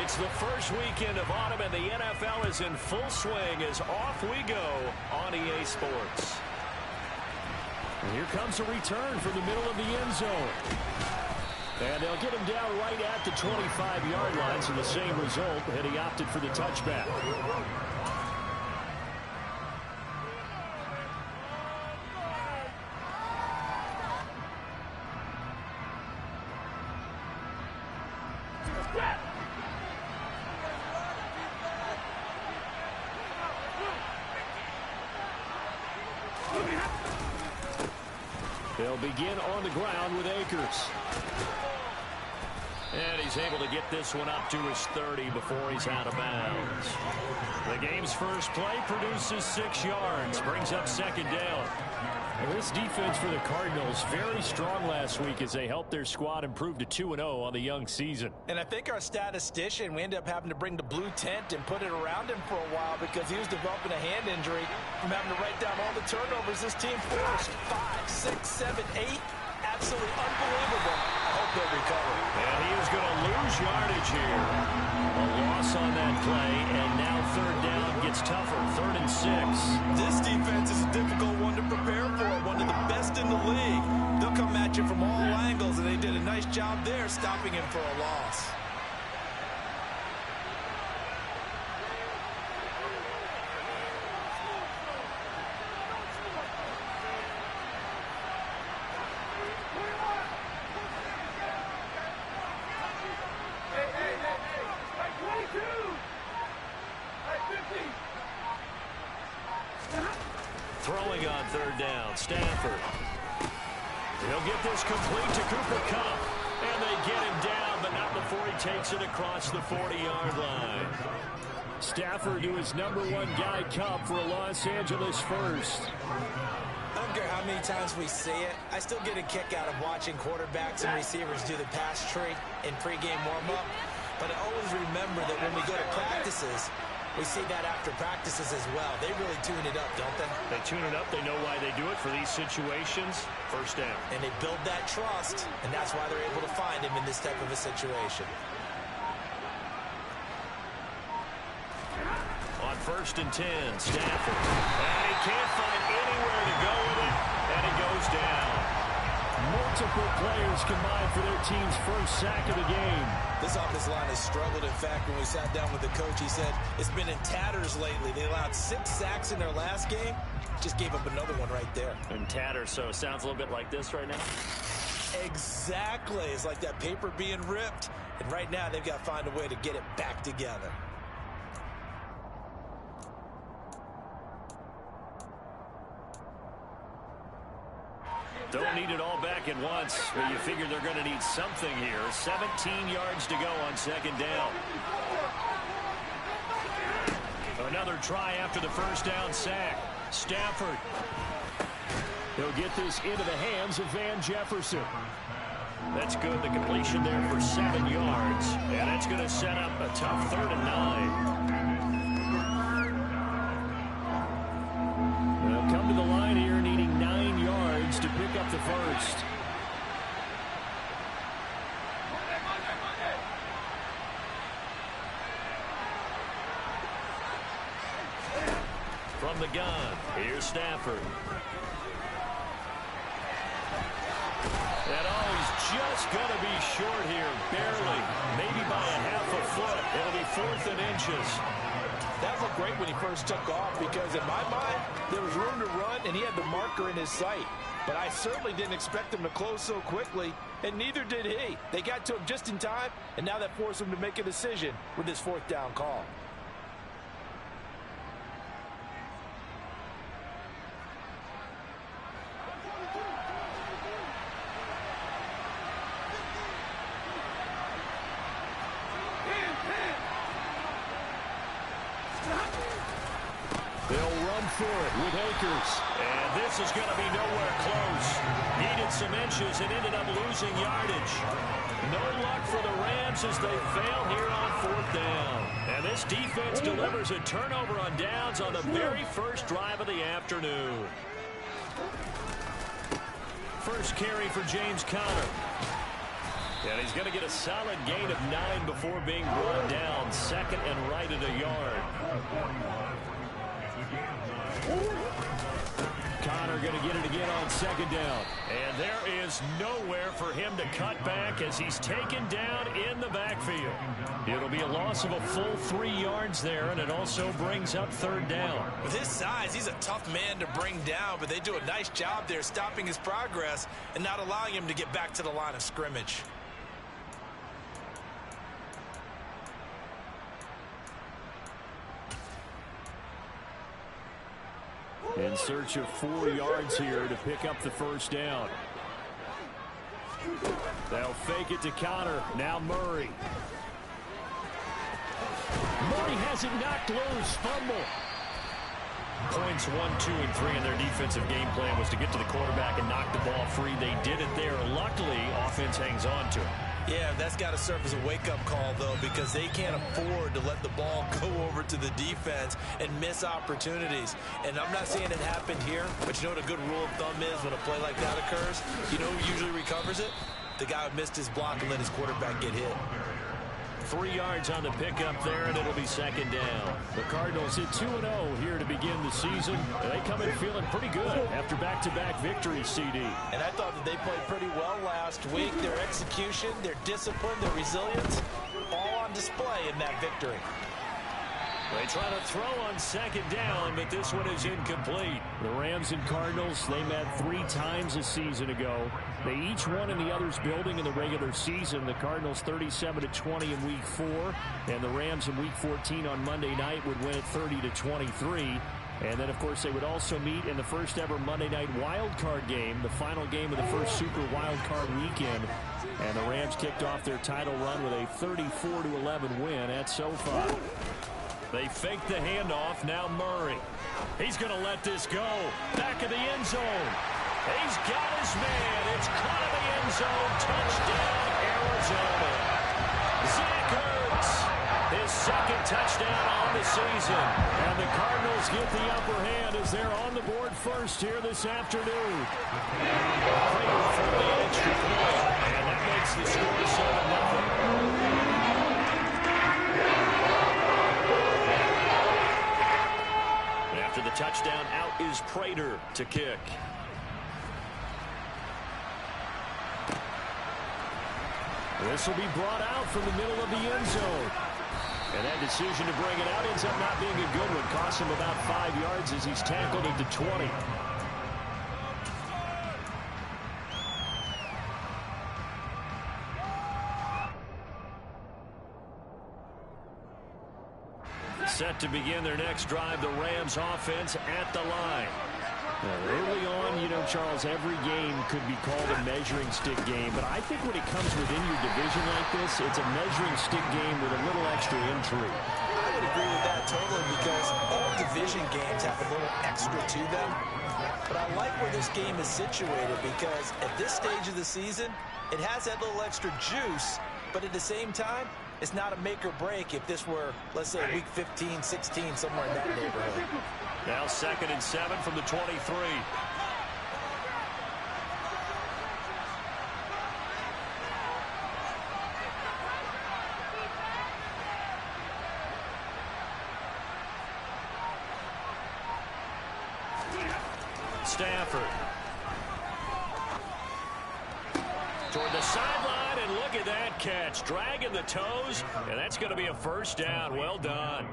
It's the first weekend of autumn, and the NFL is in full swing as off we go on EA Sports. And here comes a return from the middle of the end zone. And they'll get him down right at the 25-yard line, so the same result, and he opted for the touchback. They'll begin on the ground with Akers. And he's able to get this one up to his 30 before he's out of bounds. The game's first play produces 6 yards, brings up second down. And this defense for the Cardinals very strong last week as they helped their squad improve to 2-0 on the young season. And I think our statistician, we ended up having to bring the blue tent and put it around him for a while because he was developing a hand injury from having to write down all the turnovers this team forced. 5, 6, 7, 8. Absolutely unbelievable. I hope they'll recover. And he is going to lose yardage here. A loss on that play, and now third down gets tougher. 3rd and 6. This defense is a difficult one to prepare for. One of the best in the league. They'll come at you from all angles, and they did a nice job there stopping him for a loss. Throwing on third down, Stafford. He'll get this complete to Cooper Kupp. And they get him down, but not before he takes it across the 40-yard line. Stafford to his #1 guy, Kupp, for a Los Angeles first. I don't care how many times we see it. I still get a kick out of watching quarterbacks and receivers do the pass tree in pregame warm-up. But I always remember that when we go to practices, we see that after practices as well. They really tune it up, don't they? They tune it up. They know why they do it for these situations. First down. And they build that trust, and that's why they're able to find him in this type of a situation. On 1st and 10, Stafford. And he can't find anywhere to go with it, and he goes down. Multiple players combined for their team's first sack of the game. This offensive line has struggled. In fact, when we sat down with the coach, he said it's been in tatters lately. They allowed 6 sacks in their last game. Just gave up another one right there. In tatters, so it sounds a little bit like this right now. Exactly. It's like that paper being ripped. And right now, they've got to find a way to get it back together. Don't need it all back at once, but you figure they're going to need something here. 17 yards to go on second down. Another try after the first down sack. Stafford. They'll get this into the hands of Van Jefferson. That's good. The completion there for 7 yards. And it's going to set up a tough 3rd and 9. They'll come to the line here needing 9 yards to pick up the first. From the gun, here's Stafford. And oh, he's just going to be short here, barely, maybe by a half a foot. It'll be 4th and inches. That looked great when he first took off because in my mind, there was room to run and he had the marker in his sight. But I certainly didn't expect him to close so quickly, and neither did he. They got to him just in time, and now that forced him to make a decision with his 4th down call. They'll run for it with Akers. And this is going to be nowhere close. Needed some inches and ended up losing yardage. No luck for the Rams as they fail here on 4th down. And this defense delivers a turnover on downs on the very first drive of the afternoon. First carry for James Conner. And he's going to get a solid gain of 9 before being brought down. Second and right at a yard. Connor going to get it again on second down. And there is nowhere for him to cut back as he's taken down in the backfield. It'll be a loss of a full 3 yards there, and it also brings up third down. With his size, he's a tough man to bring down, but they do a nice job there stopping his progress and not allowing him to get back to the line of scrimmage. In search of 4 yards here to pick up the first down. They'll fake it to Connor. Now Murray. Murray has it knocked loose. Fumble. Points 1, 2, and 3 in their defensive game plan was to get to the quarterback and knock the ball free. They did it there. Luckily, offense hangs on to it. Yeah, that's got to serve as a wake-up call, though, because they can't afford to let the ball go over to the defense and miss opportunities. And I'm not saying it happened here, but you know what a good rule of thumb is when a play like that occurs? You know who usually recovers it? The guy who missed his block and let his quarterback get hit. 3 yards on the pickup there, and it'll be second down. The Cardinals hit 2-0 here to begin the season. They come in feeling pretty good after back-to-back victories, CD. And I thought that they played pretty well last week. Their execution, their discipline, their resilience, all on display in that victory. They try to throw on second down, but this one is incomplete. The Rams and Cardinals, they met 3 times a season ago. They each won in the other's building in the regular season. The Cardinals 37-20 in Week 4, and the Rams in Week 14 on Monday night would win it 30-23. And then, of course, they would also meet in the first ever Monday night wild card game, the final game of the first Super Wild Card weekend. And the Rams kicked off their title run with a 34-11 win at SoFi. They fake the handoff. Now Murray. He's going to let this go. Back of the end zone. He's got his man. It's caught in the end zone. Touchdown, Arizona. Zach Ertz, his second touchdown on the season. And the Cardinals get the upper hand as they're on the board first here this afternoon. Prater for the extra point. And that makes the score 7-0. After the touchdown, out is Prater to kick. This will be brought out from the middle of the end zone. And that decision to bring it out ends up not being a good one. Costs him about 5 yards as he's tackled at the 20. Set to begin their next drive, the Rams offense at the line. Now, early on, you know, Charles, every game could be called a measuring stick game. But I think when it comes within your division like this, it's a measuring stick game with a little extra intrigue. I would agree with that totally because all division games have a little extra to them. But I like where this game is situated because at this stage of the season, it has that little extra juice. But at the same time, it's not a make or break if this were, let's say, week 15, 16, somewhere in that neighborhood. Now 2nd and 7 from the 23. Stafford. Toward the sideline, and look at that catch. Dragging the toes, and that's going to be a first down. Well done.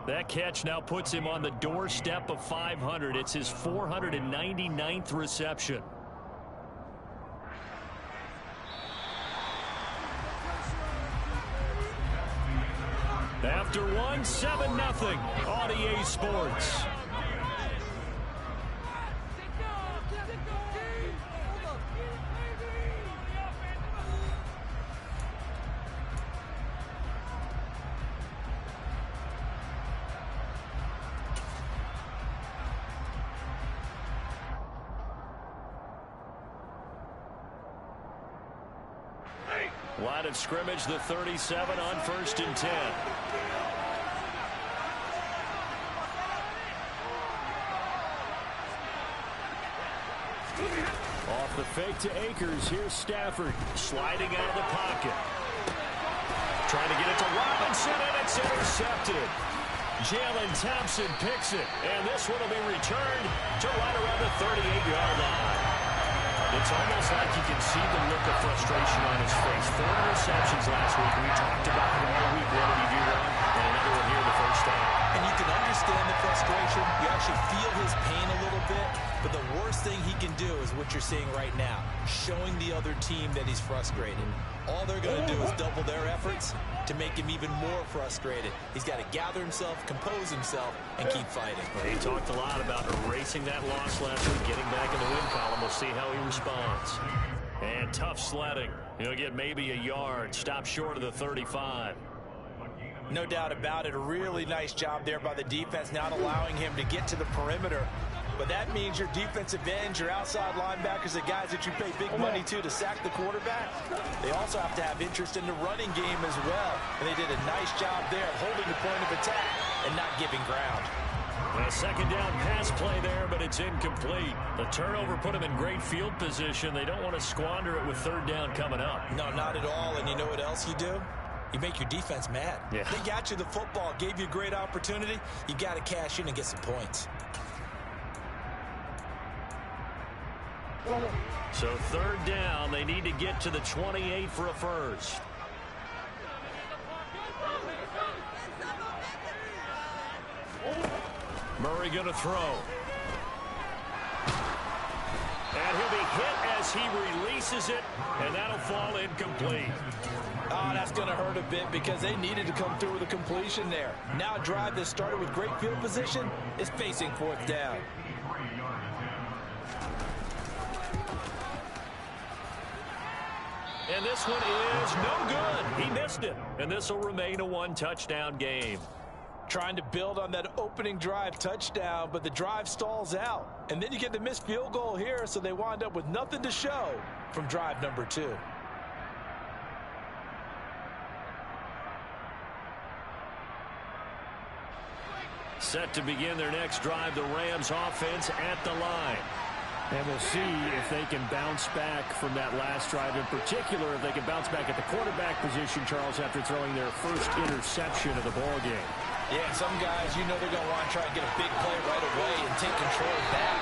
That catch now puts him on the doorstep of 500. It's his 499th reception. After one, 7-0 on EA Sports. Line of scrimmage, the 37 on 1st and 10. Off the fake to Akers. Here's Stafford. Sliding out of the pocket. Trying to get it to Robinson, and it's intercepted. Jalen Thompson picks it, and this one will be returned to right around the 38-yard line. It's almost like you can see the look of frustration on his face. 4 interceptions last week. We talked about it all week. What did he do wrong? And another one here in the first half. And you can understand the frustration. You actually feel his pain a little bit. But the worst thing he can do is what you're seeing right now, showing the other team that he's frustrated. All they're going to do is double their efforts to make him even more frustrated. He's got to gather himself, compose himself, and keep fighting. Well, he talked a lot about erasing that loss last week, getting back in the win column. We'll see how he responds. And tough sledding. He'll get maybe a yard. Stop short of the 35. No doubt about it. A really nice job there by the defense, not allowing him to get to the perimeter. But that means your defensive ends, your outside linebackers, the guys that you pay big money to sack the quarterback, they also have to have interest in the running game as well. And they did a nice job there of holding the point of attack and not giving ground. A second down pass play there, but it's incomplete. The turnover put them in great field position. They don't want to squander it with third down coming up. No, not at all. And you know what else you do? You make your defense mad. Yeah. They got you the football, gave you a great opportunity. You got to cash in and get some points. So third down, they need to get to the 28 for a first. Murray going to throw. And he'll be hit as he releases it, and that'll fall incomplete. Oh, that's going to hurt a bit because they needed to come through with a completion there. Now a drive that started with great field position is facing fourth down. And this one is no good. He missed it. And this will remain a one-touchdown game. Trying to build on that opening drive touchdown, but the drive stalls out. And then you get the missed field goal here, so they wind up with nothing to show from drive number 2. Set to begin their next drive, the Rams offense at the line. And we'll see if they can bounce back from that last drive. In particular, if they can bounce back at the quarterback position, Charles, after throwing their first interception of the ball game. Yeah, some guys, you know they're going to want to try and get a big play right away and take control back.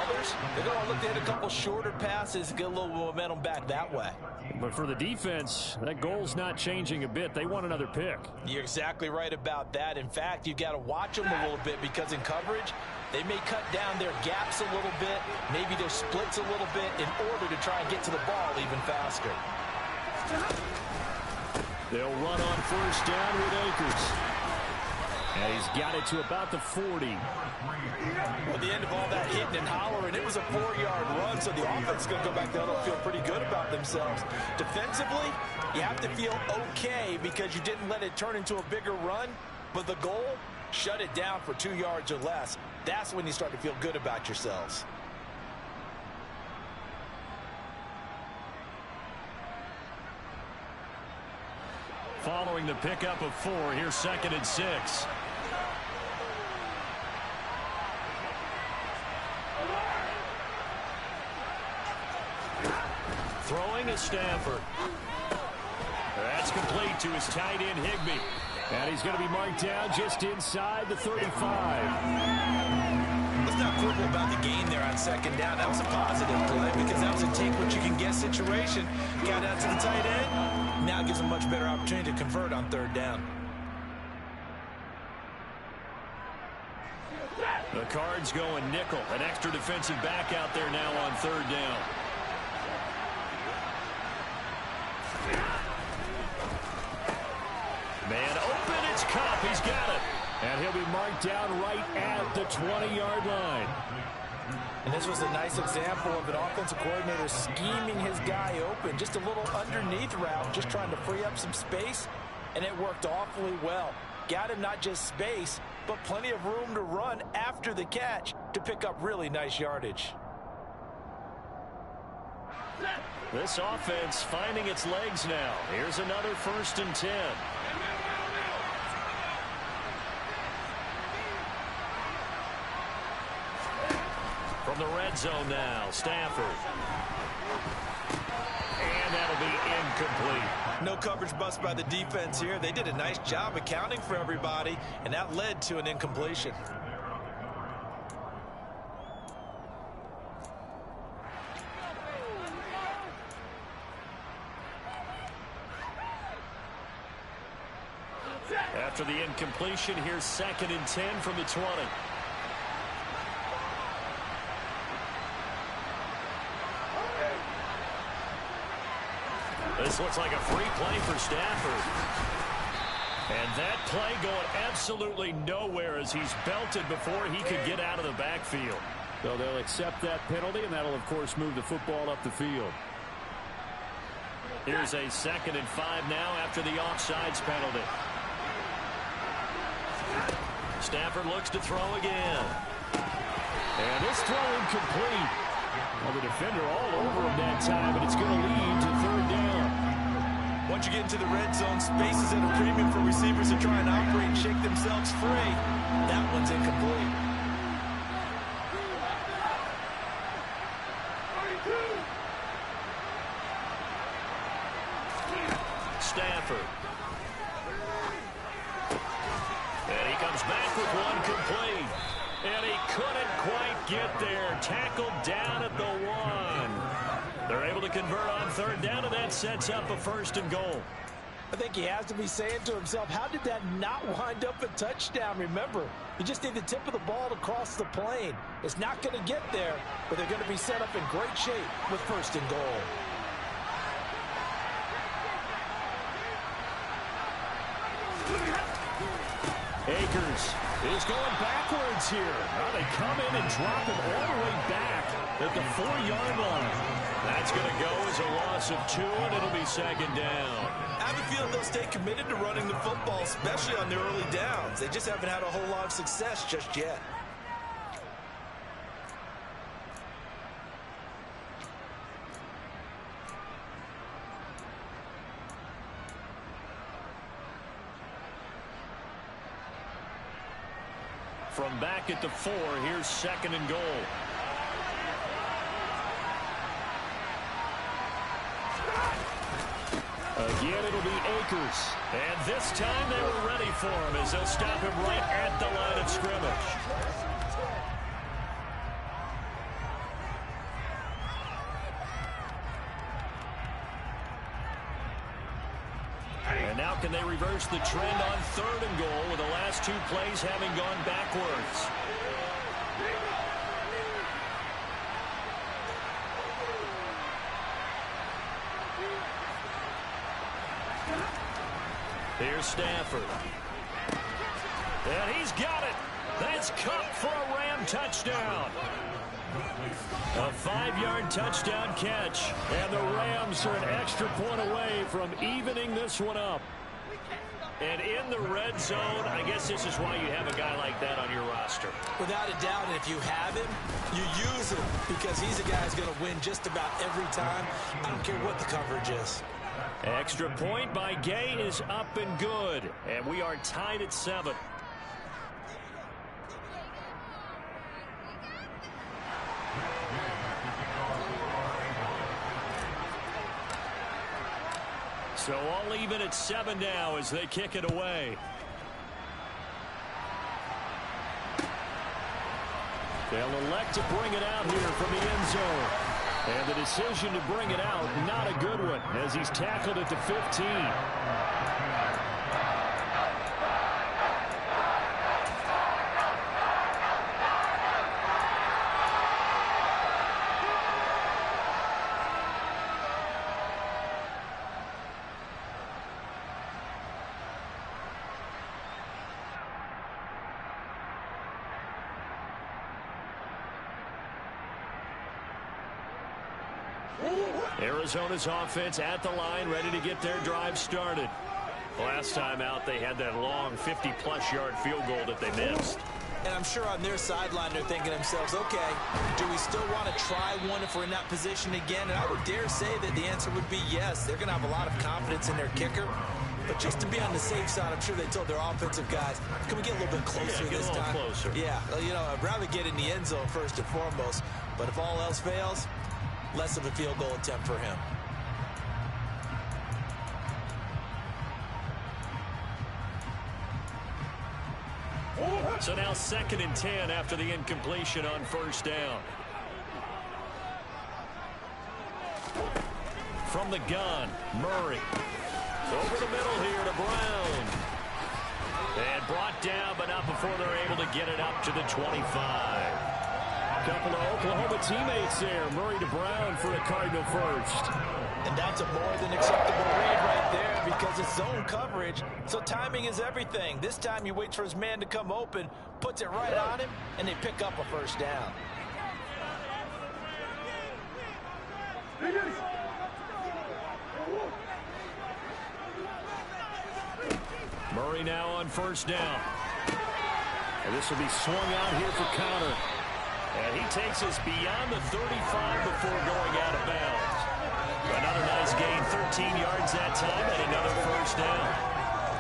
Others, they're going to look to hit a couple shorter passes, get a little momentum back that way. But for the defense, that goal's not changing a bit. They want another pick. You're exactly right about that. In fact, you've got to watch them a little bit because in coverage, they may cut down their gaps a little bit, maybe their splits a little bit in order to try and get to the ball even faster. They'll run on first down with Akers. And he's got it to about the 40. Well, at the end of all that hitting and hollering, it was a 4-yard run, so the offense is going to go back there and feel pretty good about themselves. Defensively, you have to feel okay because you didn't let it turn into a bigger run, but the goal, shut it down for 2 yards or less. That's when you start to feel good about yourselves. Following the pickup of 4, here's 2nd and 6. Throwing is Stafford. That's complete to his tight end, Higbee. And he's going to be marked down just inside the 35. Let's not quibble about the gain there on 2nd down. That was a positive play because that was a take-what-you-can-get situation. Got out to the tight end. Now gives him a much better opportunity to convert on 3rd down. The Cards going nickel. An extra defensive back out there now on 3rd down. Man open, it's Kupp. He's got it. And he'll be marked down right at the 20-yard line. And this was a nice example of an offensive coordinator scheming his guy open. Just a little underneath route, just trying to free up some space. And it worked awfully well. Got him not just space, but plenty of room to run after the catch to pick up really nice yardage. This offense finding its legs now. Here's another 1st and 10. From the red zone now, Stafford. And that'll be incomplete. No coverage bust by the defense here. They did a nice job accounting for everybody, and that led to an incompletion. After the incompletion, here's 2nd and 10 from the 20. This looks like a free play for Stafford. And that play going absolutely nowhere as he's belted before he could get out of the backfield. So they'll accept that penalty, and that'll, of course, move the football up the field. Here's a 2nd and 5 now after the offsides penalty. Stafford looks to throw again. And this throw incomplete. Well, the defender all over him that time, and it's going to lead to 3rd down. Once you get into the red zone, space is at a premium for receivers to try and operate and shake themselves free. That one's incomplete. Stafford. And he comes back with one complete. And he couldn't quite get there. Tackled down at the 1. They're able to convert on 3rd down, and that sets up a 1st and goal. I think he has to be saying to himself, how did that not wind up a touchdown? Remember, you just need the tip of the ball to cross the plane. It's not going to get there, but they're going to be set up in great shape with 1st and goal. Akers is going backwards here. Now they come in and drop him all the way back at the 4-yard line. That's going to go as a loss of 2, and it'll be 2nd down. I have a feeling they'll stay committed to running the football, especially on their early downs. They just haven't had a whole lot of success just yet. From back at the 4, here's 2nd and goal. Again, it'll be Akers. And this time they were ready for him as they'll stop him right at the line of scrimmage. And now can they reverse the trend on 3rd and goal with the last 2 plays having gone backwards? Here's Stafford. And he's got it. That's Kupp for a Ram touchdown. A 5-yard touchdown catch. And the Rams are an extra point away from evening this one up. And in the red zone, I guess this is why you have a guy like that on your roster. Without a doubt, and if you have him, you use him because he's a guy who's going to win just about every time. I don't care what the coverage is. Extra point by Gay is up and good. And we are tied at 7. So all even at 7 now as they kick it away. They'll elect to bring it out here from the end zone. And the decision to bring it out, not a good one, as he's tackled at the 15. Arizona's offense at the line, ready to get their drive started. Last time out, they had that long 50-plus yard field goal that they missed. And I'm sure on their sideline, they're thinking to themselves, okay, do we still want to try one if we're in that position again? And I would dare say that the answer would be yes. They're going to have a lot of confidence in their kicker. But just to be on the safe side, I'm sure they told their offensive guys, can we get a little bit closer this time? Closer. Yeah, you know, I'd rather get in the end zone first and foremost. But if all else fails, less of a field goal attempt for him. So now 2nd and 10 after the incompletion on first down. From the gun, Murray. Over the middle here to Brown. And brought down, but not before they're able to get it up to the 25. Couple of Oklahoma teammates there. Murray to Brown for a Cardinal first. And that's a more than acceptable read right there because it's zone coverage, so timing is everything. This time he waits for his man to come open, puts it right on him, and they pick up a first down. Murray now on first down. And this will be swung out here for counter. And he takes us beyond the 35 before going out of bounds. Another nice gain, 13 yards that time, and another first down.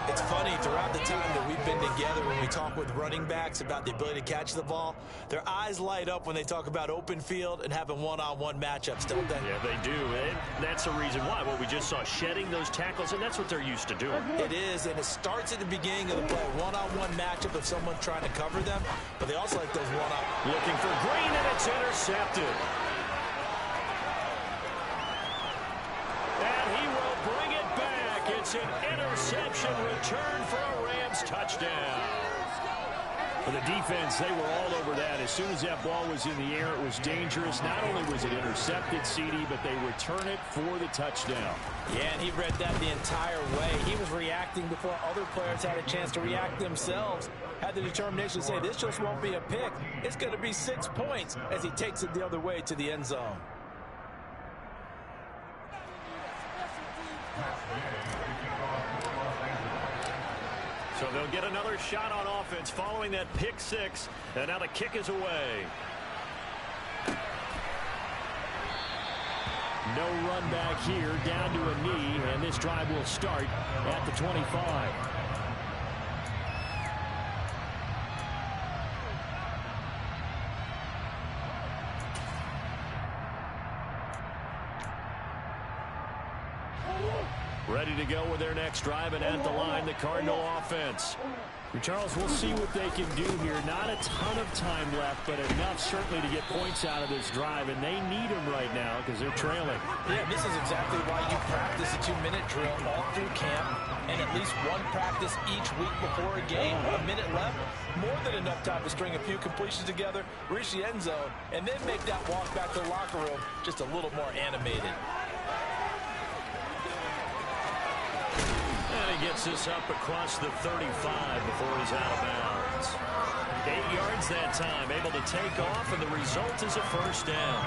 It's funny, throughout the time that we've been together, when we talk with running backs about the ability to catch the ball, their eyes light up when they talk about open field and having one-on-one matchups, don't they? Yeah, they do. And that's the reason why. What we just saw, shedding those tackles, and that's what they're used to doing. It is, and it starts at the beginning of the play. One-on-one matchup of someone trying to cover them, but they also like those one-on-one. Looking for Green, and it's intercepted. And he will bring it back. It's an interception return for a Rams touchdown. For the defense, they were all over that. As soon as that ball was in the air, it was dangerous. Not only was it intercepted, CD, but they return it for the touchdown. Yeah, and he read that the entire way. He was reacting before other players had a chance to react themselves. Had the determination to say, this just won't be a pick. It's going to be 6 points as he takes it the other way to the end zone. So they'll get another shot on offense following that pick six. And now the kick is away. No run back here, down to a knee, and this drive will start at the 25. Ready to go with their next drive, and at the line, the Cardinal offense. Charles, we'll see what they can do here. Not a ton of time left, but enough certainly to get points out of this drive, and they need them right now because they're trailing. Yeah, this is exactly why you practice a 2-minute drill all through camp and at least one practice each week before a game. A minute left, more than enough time to string a few completions together, reach the end zone, and then make that walk back to the locker room just a little more animated. And he gets this up across the 35 before he's out of bounds. 8 yards that time, able to take off, and the result is a first down.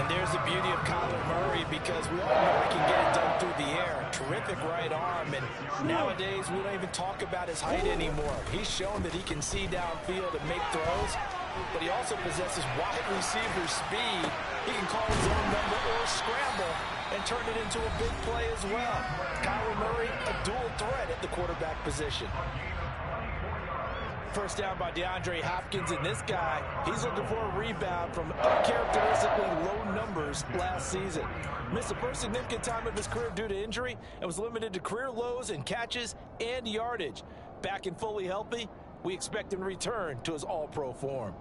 And there's the beauty of Kyler Murray, because we all know he can get it done through the air. Terrific right arm, and nowadays we don't even talk about his height anymore. He's shown that he can see downfield and make throws, but he also possesses wide receiver speed. He can call his own number or scramble and turn it into a big play as well. Kyler Murray, a dual threat at the quarterback position. First down by DeAndre Hopkins, and this guy, he's looking for a rebound from uncharacteristically low numbers last season. Missed the first significant time of his career due to injury and was limited to career lows in catches and yardage. Back and fully healthy, we expect him to return to his all-pro form.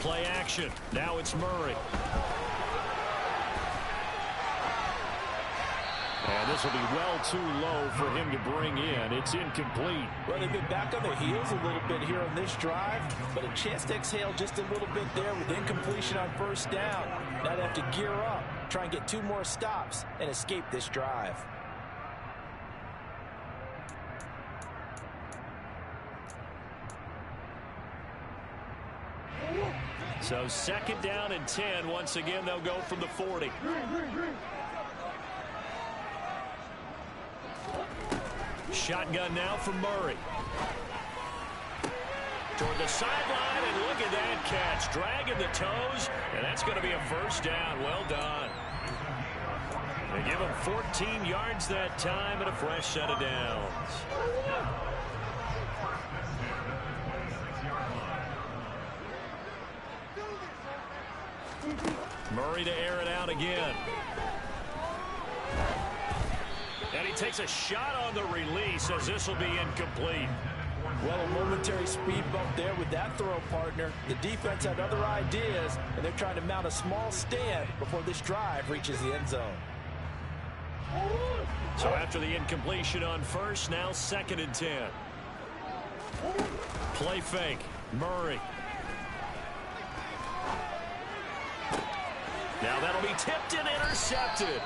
Play action. Now it's Murray. And this will be well too low for him to bring in. It's incomplete. Well, they've been back on their heels a little bit here on this drive, but a chance to exhale just a little bit there with incompletion on first down. Now they have to gear up, try and get 2 more stops, and escape this drive. So 2nd down and 10. Once again, they'll go from the 40. Shotgun now for Murray. toward the sideline, and look at that catch. Dragging the toes, and that's going to be a first down. Well done. They give him 14 yards that time and a fresh set of downs. Murray to air it out again. And he takes a shot on the release as this will be incomplete. Well, a momentary speed bump there with that throw, partner. The defense had other ideas, and they're trying to mount a small stand before this drive reaches the end zone. So after the incompletion on first, now 2nd and 10. Play fake. Murray. Now that'll be tipped and intercepted.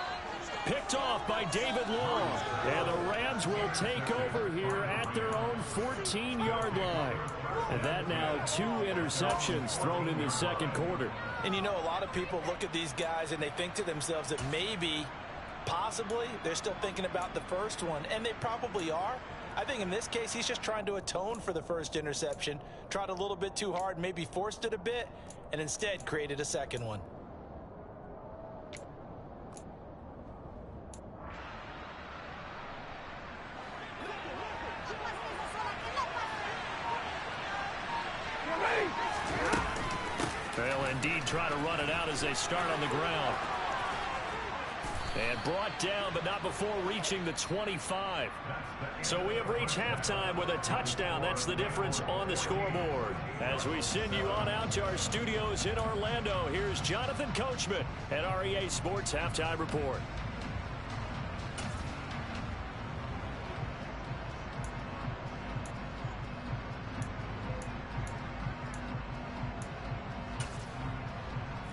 Picked off by David Long. And the Rams will take over here at their own 14-yard line. And that now 2 interceptions thrown in the second quarter. And you know, a lot of people look at these guys and they think to themselves that maybe, possibly, they're still thinking about the first one. And they probably are. I think in this case, he's just trying to atone for the first interception. Tried a little bit too hard, maybe forced it a bit, and instead created a second one. They'll indeed try to run it out as they start on the ground. And brought down, but not before reaching the 25. So we have reached halftime with a touchdown. That's the difference on the scoreboard. As we send you on out to our studios in Orlando, here's Jonathan Coachman at REA Sports Halftime Report.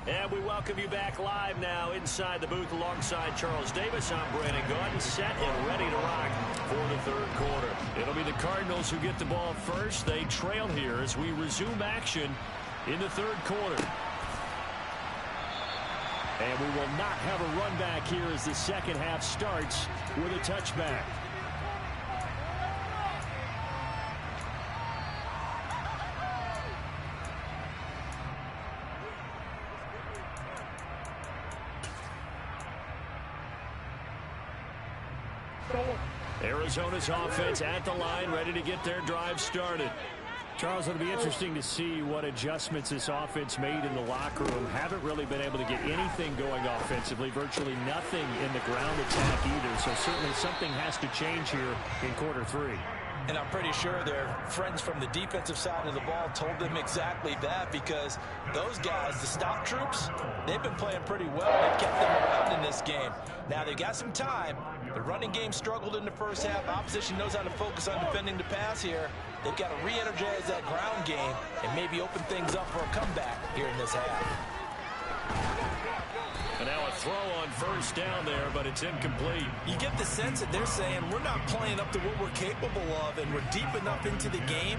And we welcome you back live now inside the booth alongside Charles Davis. I'm Brandon Gaudin, set and ready to rock for the third quarter. It'll be the Cardinals who get the ball first. They trail here as we resume action in the third quarter. And we will not have a run back here as the second half starts with a touchback. Arizona's offense at the line, ready to get their drive started. Charles, it'll be interesting to see what adjustments this offense made in the locker room. Haven't really been able to get anything going offensively, virtually nothing in the ground attack either. So certainly something has to change here in quarter 3. And I'm pretty sure their friends from the defensive side of the ball told them exactly that, because those guys, the stop troops, they've been playing pretty well. They've kept them around in this game. Now they've got some time. The running game struggled in the first half. Opposition knows how to focus on defending the pass here. They've got to re-energize that ground game and maybe open things up for a comeback here in this half. And now a throw on first down there, but it's incomplete. You get the sense that they're saying we're not playing up to what we're capable of, and we're deep enough into the game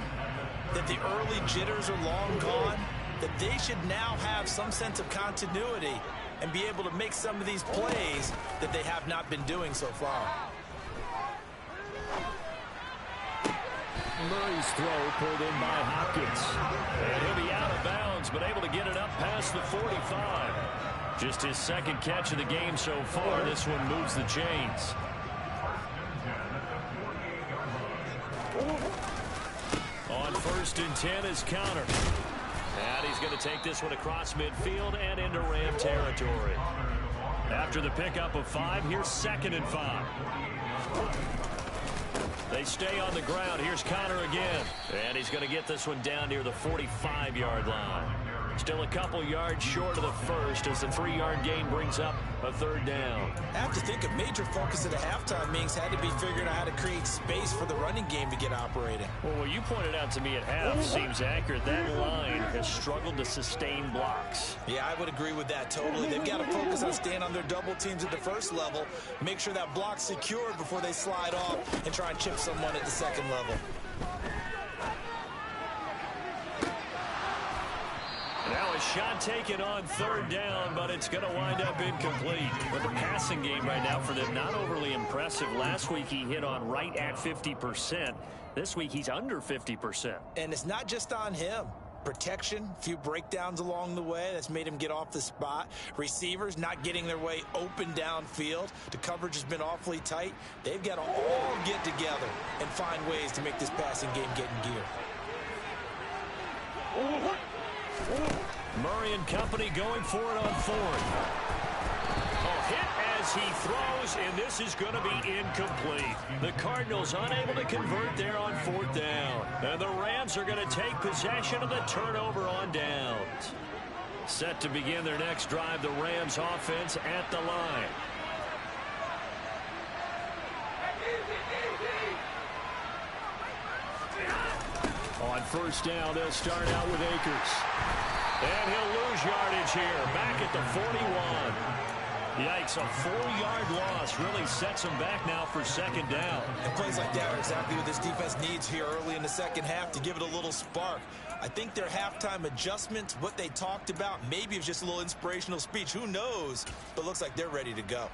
that the early jitters are long gone, that they should now have some sense of continuity and be able to make some of these plays that they have not been doing so far. Murray's throw pulled in by Hopkins. And he'll be out of bounds, but able to get it up past the 45. Just his second catch of the game so far. This one moves the chains. On 1st and 10 is Counter. And he's going to take this one across midfield and into Ram territory. After the pickup of 5, here's 2nd and 5. They stay on the ground. Here's Conner again. And he's going to get this one down near the 45-yard line. Still a couple yards short of the first as the 3-yard gain brings up a 3rd down. I have to think a major focus of the halftime meetings had to be figuring out how to create space for the running game to get operating. Well, what you pointed out to me at half seems accurate. That line has struggled to sustain blocks. Yeah, I would agree with that totally. They've got to focus on staying on their double teams at the first level, make sure that block's secured before they slide off and try and chip someone at the second level. Now a shot taken on third down, but it's going to wind up incomplete. But the passing game right now for them, not overly impressive. Last week he hit on right at 50%. This week he's under 50%. And it's not just on him. Protection, a few breakdowns along the way. That's made him get off the spot. Receivers not getting their way open downfield. The coverage has been awfully tight. They've got to all get together and find ways to make this passing game get in gear. Murray and company going for it on fourth. Hit as he throws, and this is going to be incomplete. The Cardinals unable to convert there on fourth down. And the Rams are going to take possession of the turnover on downs. Set to begin their next drive, the Rams offense at the line. On first down, they'll start out with Akers. And he'll lose yardage here, back at the 41. Yikes, a 4-yard loss really sets him back now for second down. And plays like that are exactly what this defense needs here early in the second half to give it a little spark. I think their halftime adjustment, what they talked about, maybe it's just a little inspirational speech. Who knows? But looks like they're ready to go.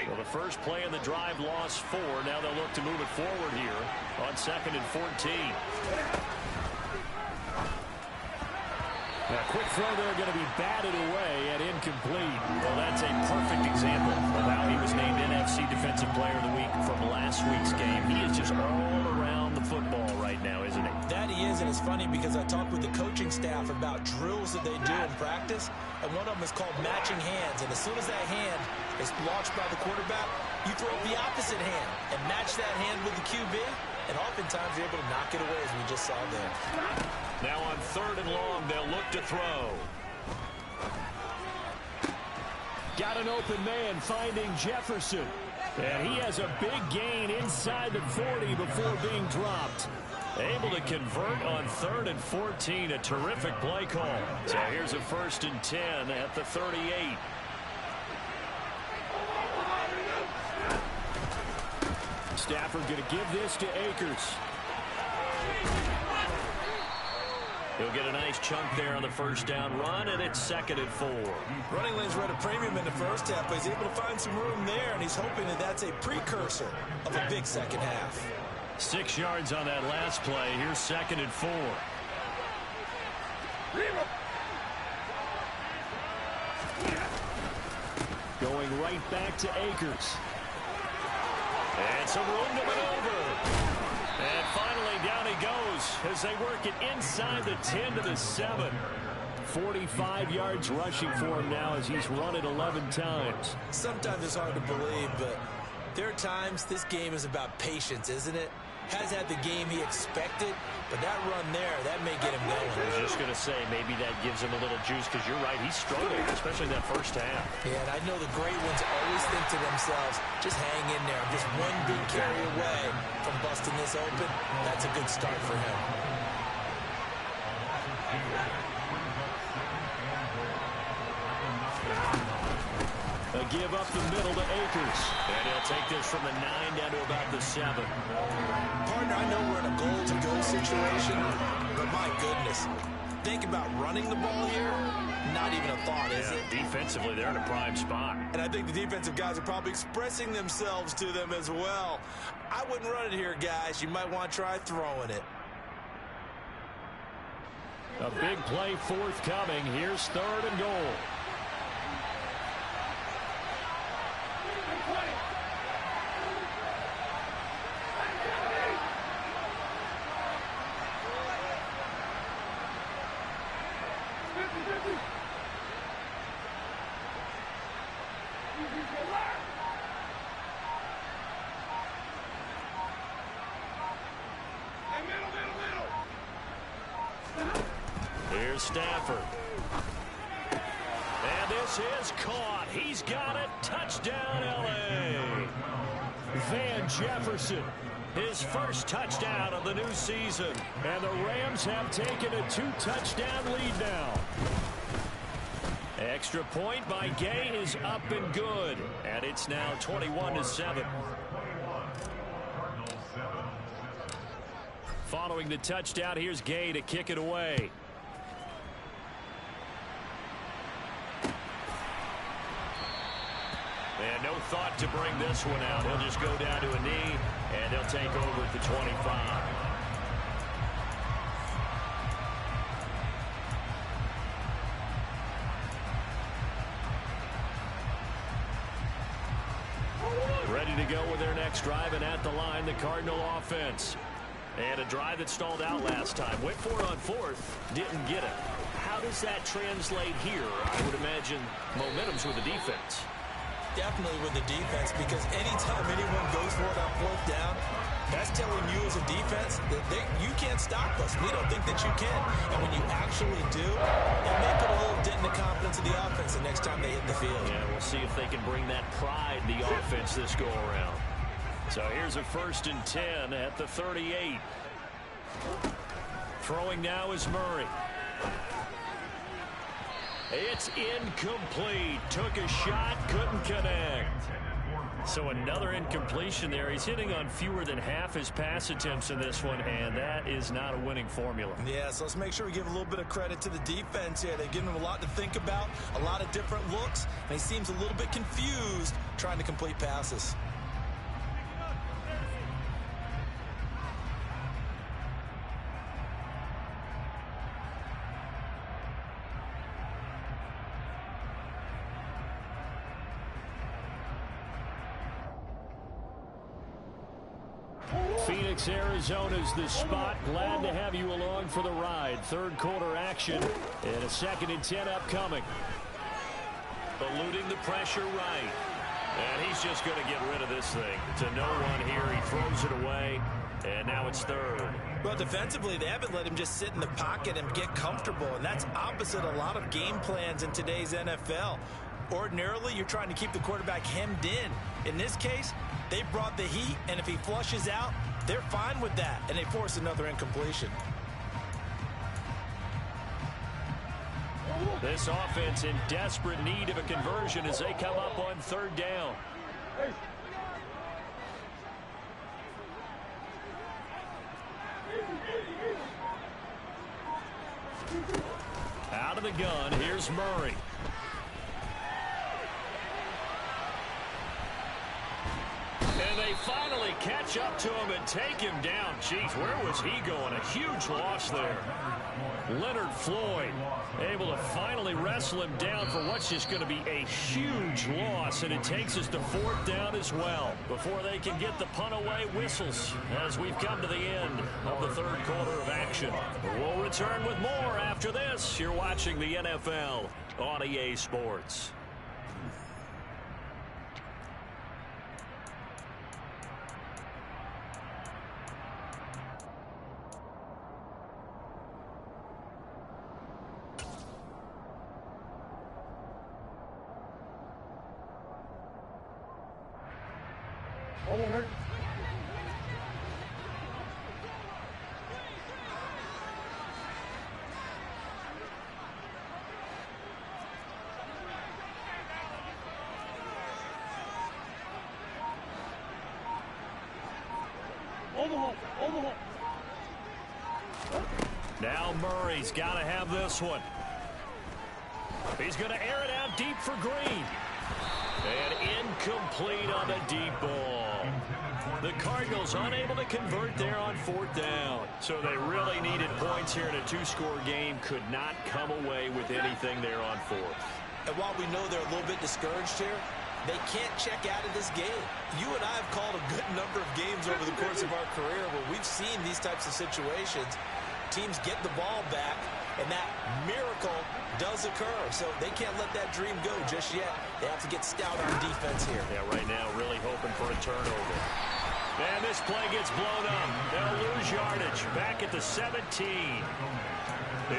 Well, the first play in the drive lost 4. Now they'll look to move it forward here on 2nd and 14. A quick throw there going to be batted away and incomplete. Well, that's a perfect example of how he was named NFC Defensive Player of the Week from last week's game. He is just all around the football right now, isn't he? That he is, and it's funny because I talked with the coaching staff about drills that they do in practice, and one of them is called matching hands. And as soon as that hand is launched by the quarterback, you throw up the opposite hand and match that hand with the QB, and oftentimes you're able to knock it away, as we just saw there. Now on 3rd and long, they'll look to throw. Got an open man finding Jefferson. And he has a big gain inside the 40 before being dropped. Able to convert on 3rd and 14. A terrific play call. So here's a 1st and 10 at the 38. Stafford going to give this to Akers. He'll get a nice chunk there on the first down run, and it's 2nd and 4. Running lanes were at a premium in the first half, but he's able to find some room there, and he's hoping that that's a precursor of a big second half. 6 yards on that last play. Here's 2nd and 4. Going right back to Akers. And some room to maneuver. And finally, down he goes as they work it inside the 10 to the 7. 45 yards rushing for him now as he's run it 11 times. Sometimes it's hard to believe, but there are times this game is about patience, isn't it? Has had the game he expected, but that run there, that may get him going. I was just going to say, maybe that gives him a little juice, because you're right, he's struggling, especially in that first half. Yeah, and I know the great ones always think to themselves, just hang in there. Just one big carry away from busting this open. That's a good start for him. A give up the middle to Akers. And he'll take this from the 9 down to about the 7. Partner, I know we're in a goal-to-go situation, but my goodness. Think about running the ball here. Not even a thought, is it? Defensively, they're in a prime spot. And I think the defensive guys are probably expressing themselves to them as well. I wouldn't run it here, guys. You might want to try throwing it. A big play forthcoming. Here's 3rd and goal. Here's Stafford. And this is caught. He's got it. Touchdown, L.A. Van Jefferson. His first touchdown of the new season. And the Rams have taken a 2-touchdown lead now. Extra point by Gay is up and good. And it's now 21-7. Following the touchdown, here's Gay to kick it away. And no thought to bring this one out. He'll just go down to a knee, and he'll take over at the 25. Ready to go with their next drive, and at the line, the Cardinal offense. And a drive that stalled out last time. Went for it on fourth, didn't get it. How does that translate here? I would imagine momentum's with the defense. Definitely with the defense, because anytime anyone goes for it on fourth down, that's telling you as a defense that you can't stop us. We don't think that you can. And when you actually do, it may put a little dent in the confidence of the offense the next time they hit the field. Yeah, we'll see if they can bring that pride in the offense this go-around. So here's a 1st and 10 at the 38. Throwing now is Murray. It's incomplete. Took a shot, couldn't connect. So another incompletion there. He's hitting on fewer than half his pass attempts in this one, and that is not a winning formula. Yeah, so let's make sure we give a little bit of credit to the defense here. They've given him a lot to think about, a lot of different looks, and he seems a little bit confused trying to complete passes. Phoenix, Arizona's the spot. Glad to have you along for the ride. Third quarter action and a 2nd and 10 upcoming. Eluding the pressure right. And he's just going to get rid of this thing. To no one here. He throws it away. And now it's 3rd. Well, defensively, they haven't let him just sit in the pocket and get comfortable. And that's opposite a lot of game plans in today's NFL. Ordinarily, you're trying to keep the quarterback hemmed in. In this case, they brought the heat, and if he flushes out, they're fine with that, and they force another incompletion. This offense in desperate need of a conversion as they come up on 3rd down. Out of the gun, here's Murray. And they finally catch up to him and take him down. Jeez, where was he going? A huge loss there. Leonard Floyd able to finally wrestle him down for what's just going to be a huge loss. And it takes us to 4th down as well before they can get the punt away whistles as we've come to the end of the 3rd quarter of action. We'll return with more after this. You're watching the NFL on EA Sports. Now Murray's got to have this one. He's going to air it out deep for Green. And incomplete on the deep ball. The Cardinals unable to convert there on 4th down. So they really needed points here in a 2-score game. Could not come away with anything there on 4th. And while we know they're a little bit discouraged here, they can't check out of this game. You and I have called a good number of games over the course of our career where we've seen these types of situations. Teams get the ball back, and that miracle does occur. So they can't let that dream go just yet. They have to get stout on defense here. Yeah, right now really hoping for a turnover. And this play gets blown up. They'll lose yardage back at the 17.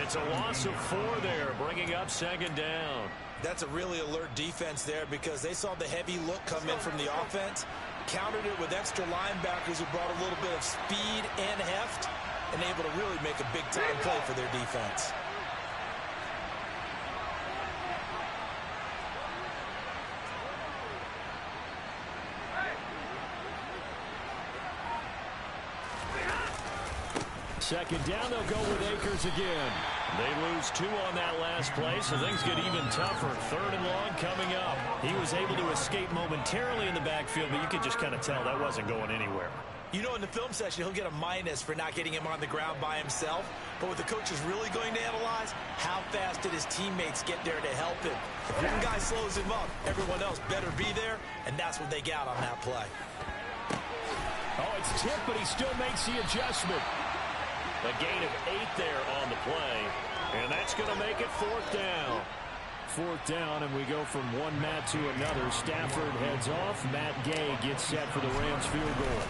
It's a loss of 4 there, bringing up 2nd down. That's a really alert defense there because they saw the heavy look come in from the offense, countered it with extra linebackers who brought a little bit of speed and heft, and able to really make a big-time play for their defense. second down, they'll go with Akers again. They lose 2 on that last play, so things get even tougher. 3rd and long coming up. He was able to escape momentarily in the backfield, but you could just kind of tell that wasn't going anywhere. You know, in the film session, he'll get a minus for not getting him on the ground by himself. But what the coach is really going to analyze, how fast did his teammates get there to help him? If one guy slows him up, everyone else better be there, and that's what they got on that play. Oh, it's tipped, but he still makes the adjustment. A gain of 8 there on the play, and that's going to make it 4th down. 4th down, and we go from one Matt to another. Stafford heads off. Matt Gay gets set for the Rams field goal.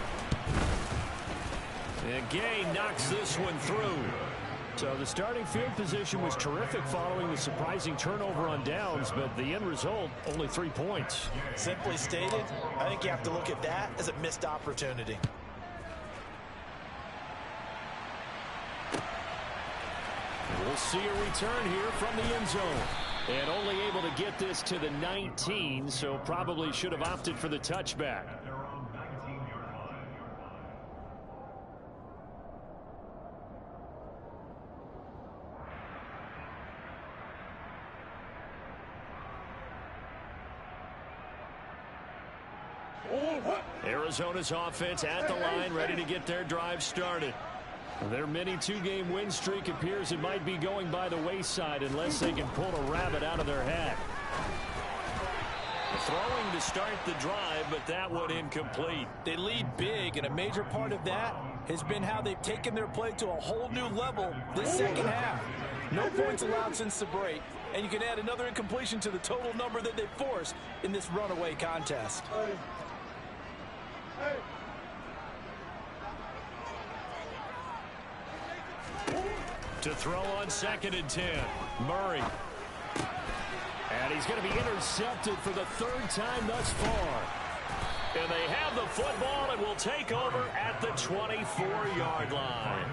And Gay knocks this one through. So the starting field position was terrific following the surprising turnover on downs, but the end result, only 3 points. Simply stated, I think you have to look at that as a missed opportunity. We'll see a return here from the end zone. And only able to get this to the 19, so probably should have opted for the touchback. Arizona's offense at the line, ready to get their drive started. Their mini 2-game win streak appears it might be going by the wayside unless they can pull a rabbit out of their hat. Throwing to start the drive, but that one incomplete. They lead big, and a major part of that has been how they've taken their play to a whole new level this second half. No points allowed since the break, and you can add another incompletion to the total number that they've forced in this runaway contest. To throw on 2nd and 10. Murray. And he's going to be intercepted for the 3rd time thus far. And they have the football and will take over at the 24-yard line.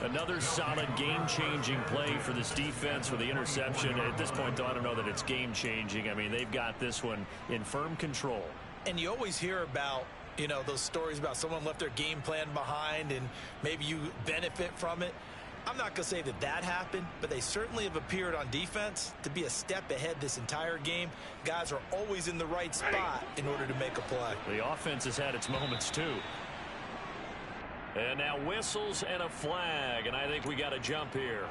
Another solid game-changing play for this defense for the interception. At this point, though, I don't know that it's game-changing. I mean, they've got this one in firm control. And you always hear about, you know, those stories about someone left their game plan behind and maybe you benefit from it. I'm not going to say that that happened, but they certainly have appeared on defense to be a step ahead this entire game. Guys are always in the right spot in order to make a play. The offense has had its moments, too. And now whistles and a flag, and I think we got a jump here.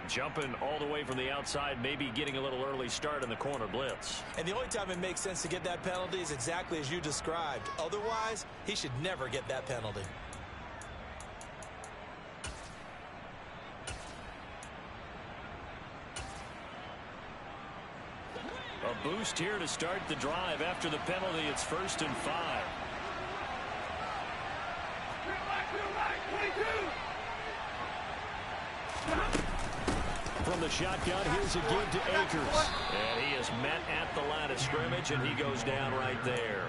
Jumping all the way from the outside, maybe getting a little early start in the corner blitz. And the only time it makes sense to get that penalty is exactly as you described. Otherwise, he should never get that penalty. A boost here to start the drive. After the penalty, it's 1st and 5. From the shotgun, here's a give to Akers. And he is met at the line of scrimmage, and he goes down right there.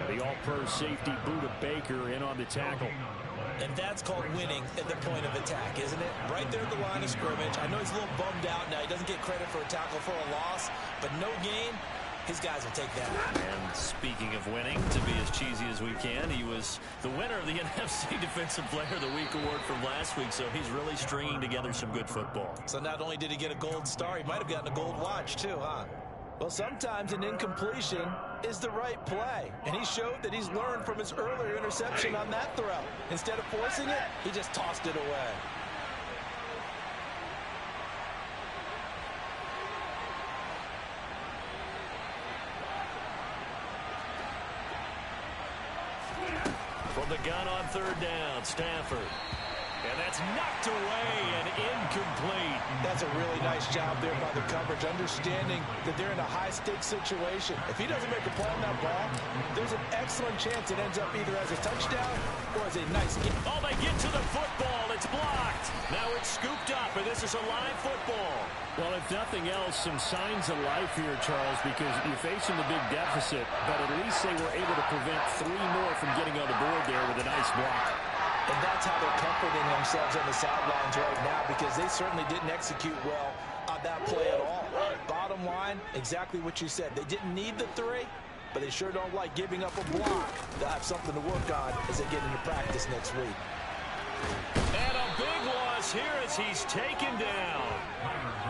And the all-pro safety Budda Baker in on the tackle. And that's called winning at the point of attack, isn't it? Right there at the line of scrimmage. I know he's a little bummed out now. He doesn't get credit for a tackle for a loss, but no gain, his guys will take that. And speaking of winning, to be as cheesy as we can, he was the winner of the NFC Defensive Player of the Week award from last week, so he's really stringing together some good football. So not only did he get a gold star, he might have gotten a gold watch too, huh? Well, sometimes an incompletion is the right play, and he showed that he's learned from his earlier interception on that throw. Instead of forcing it, he just tossed it away. From the gun on 3rd down, Stafford. And that's knocked away and incomplete. That's a really nice job there by the coverage, understanding that they're in a high-stakes situation. If he doesn't make a play on that ball, there's an excellent chance it ends up either as a touchdown or as a nice game. Oh, they get to the football. It's blocked. Now it's scooped up, and this is a live football. Well, if nothing else, some signs of life here, Charles, because you're facing the big deficit, but at least they were able to prevent 3 more from getting on the board there with a nice block. And that's how they're comforting themselves on the sidelines right now, because they certainly didn't execute well on that play at all. Bottom line, exactly what you said. They didn't need the 3, but they sure don't like giving up a block. They'll have something to work on as they get into practice next week. as he's taken down.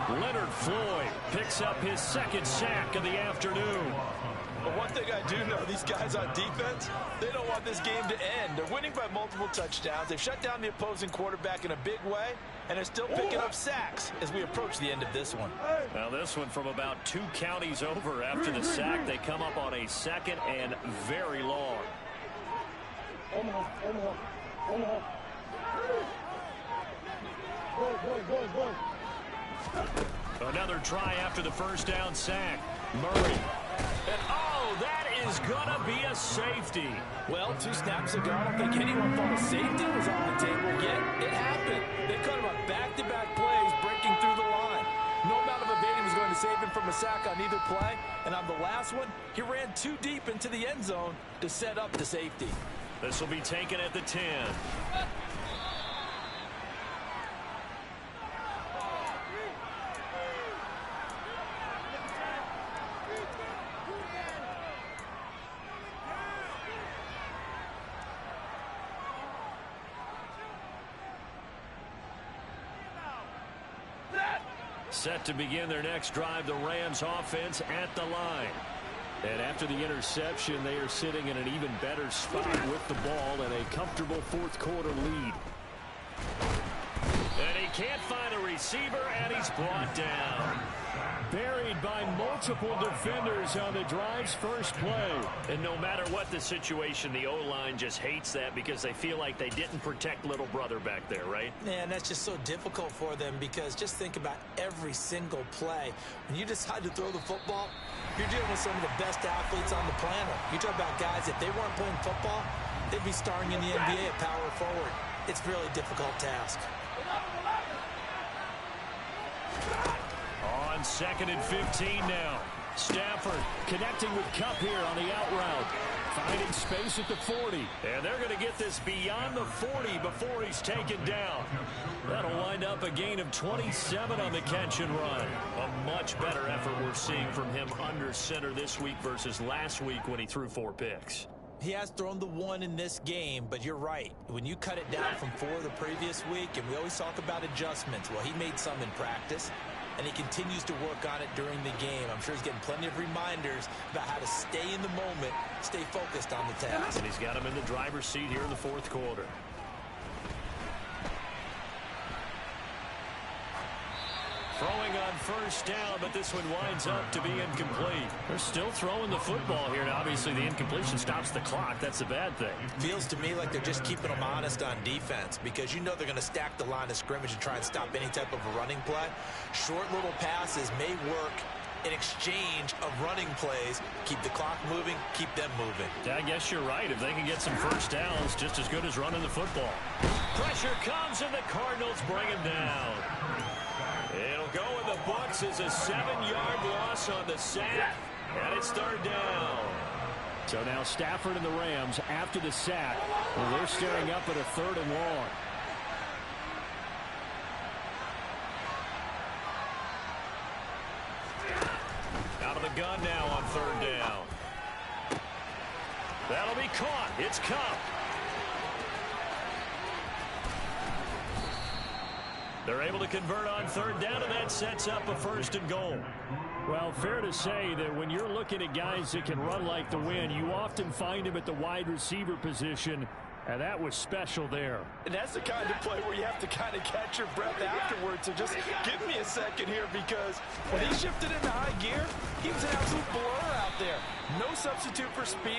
Leonard Floyd picks up his second sack of the afternoon. But one thing I do know, these guys on defense, they don't want this game to end. They're winning by multiple touchdowns. They've shut down the opposing quarterback in a big way, and they're still picking up sacks as we approach the end of this one. Now this one from about 2 counties over after the sack. They come up on a second and very long. Another try after the first down sack. Murray. And oh, that is going to be a safety. Well, 2 snaps ago, I don't think anyone thought a safety was on the table yet. It happened. They cut him on back-to-back plays, breaking through the line. No amount of evading was going to save him from a sack on either play. And on the last one, he ran too deep into the end zone to set up the safety. This will be taken at the 10. Set to begin their next drive, the Rams offense at the line. And after the interception, they are sitting in an even better spot with the ball and a comfortable fourth quarter lead. And he can't find a receiver, and he's brought down. Buried by multiple defenders on the drive's first play. And no matter what the situation, the O-line just hates that because they feel like they didn't protect little brother back there, right? Man, that's just so difficult for them because just think about every single play. When you decide to throw the football, you're dealing with some of the best athletes on the planet. You talk about guys, if they weren't playing football, they'd be starring in the NBA at power forward. It's a really difficult task. On 2nd and 15 now. Stafford connecting with Kupp here on the out route. Finding space at the 40. And they're going to get this beyond the 40 before he's taken down. That'll wind up a gain of 27 on the catch and run. A much better effort we're seeing from him under center this week versus last week when he threw 4 picks. He has thrown the 1 in this game, but you're right. When you cut it down from 4 the previous week, and we always talk about adjustments, well, he made some in practice, and he continues to work on it during the game. I'm sure he's getting plenty of reminders about how to stay in the moment, stay focused on the task. And he's got him in the driver's seat here in the fourth quarter. Throwing on first down, but this one winds up to be incomplete. They're still throwing the football here, and obviously the incompletion stops the clock. That's a bad thing. Feels to me like they're just keeping them honest on defense because you know they're going to stack the line of scrimmage and try and stop any type of a running play. Short little passes may work in exchange of running plays. Keep the clock moving, keep them moving. Yeah, I guess you're right. If they can get some first downs, just as good as running the football. Pressure comes, and the Cardinals bring him down. It'll go in the books as a 7-yard loss on the sack, and it's 3rd down. So now Stafford and the Rams after the sack. Well, they're staring up at a 3rd and long. Out of the gun now on 3rd down. That'll be caught. It's Kupp. They're able to convert on 3rd down, and that sets up a 1st and goal. Well, fair to say that when you're looking at guys that can run like the wind, you often find them at the wide receiver position, and that was special there. And that's the kind of play where you have to kind of catch your breath afterwards. So just give me a second here because when he shifted into high gear, he was an absolute blur out there. No substitute for speed.